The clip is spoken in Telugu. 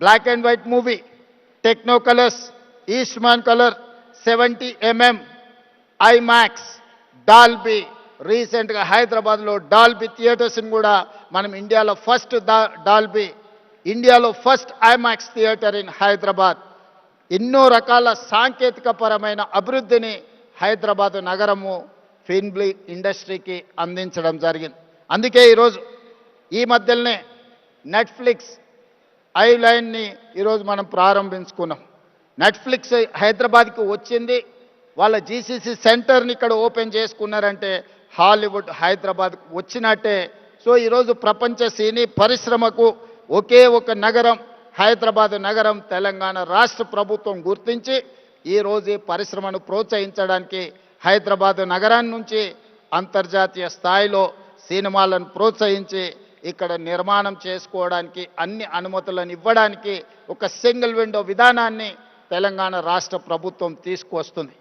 Black and white movie, techno colours, Eastman colour, 70 mm IMAX, Dolby. రీసెంట్గా హైదరాబాద్లో డాల్బీ థియేటర్స్ని కూడా మనం ఇండియాలో ఫస్ట్ డాల్బీ, ఇండియాలో first IMAX theatre in Hyderabad. ఎన్నో రకాల సాంకేతిక పరమైన అభివృద్ధిని హైదరాబాద్ నగరము ఫిల్మ్ ఇండస్ట్రీకి అందించడం జరిగింది. అందుకే ఈరోజు ఈ మధ్యలోనే నెట్ఫ్లిక్స్ ఐలైన్ని ఈరోజు మనం ప్రారంభించుకున్నాం. నెట్ఫ్లిక్స్ హైదరాబాద్కి వచ్చింది, వాళ్ళ జీసీసీ సెంటర్ని ఇక్కడ ఓపెన్ చేసుకున్నారంటే హాలీవుడ్ హైదరాబాద్కు వచ్చినట్టే. సో ఈరోజు ప్రపంచ సినీ పరిశ్రమకు ఒకే ఒక నగరం హైదరాబాద్ నగరం తెలంగాణ రాష్ట్ర ప్రభుత్వం గుర్తించి ఈరోజు ఈ పరిశ్రమను ప్రోత్సహించడానికి హైదరాబాద్ నగరాన్ని నుంచి అంతర్జాతీయ స్థాయిలో సినిమాలను ప్రోత్సహించి ఇక్కడ నిర్మాణం చేసుకోవడానికి అన్ని అనుమతులను ఇవ్వడానికి ఒక సింగిల్ విండో విధానాన్ని తెలంగాణ రాష్ట్ర ప్రభుత్వం తీసుకువస్తుంది.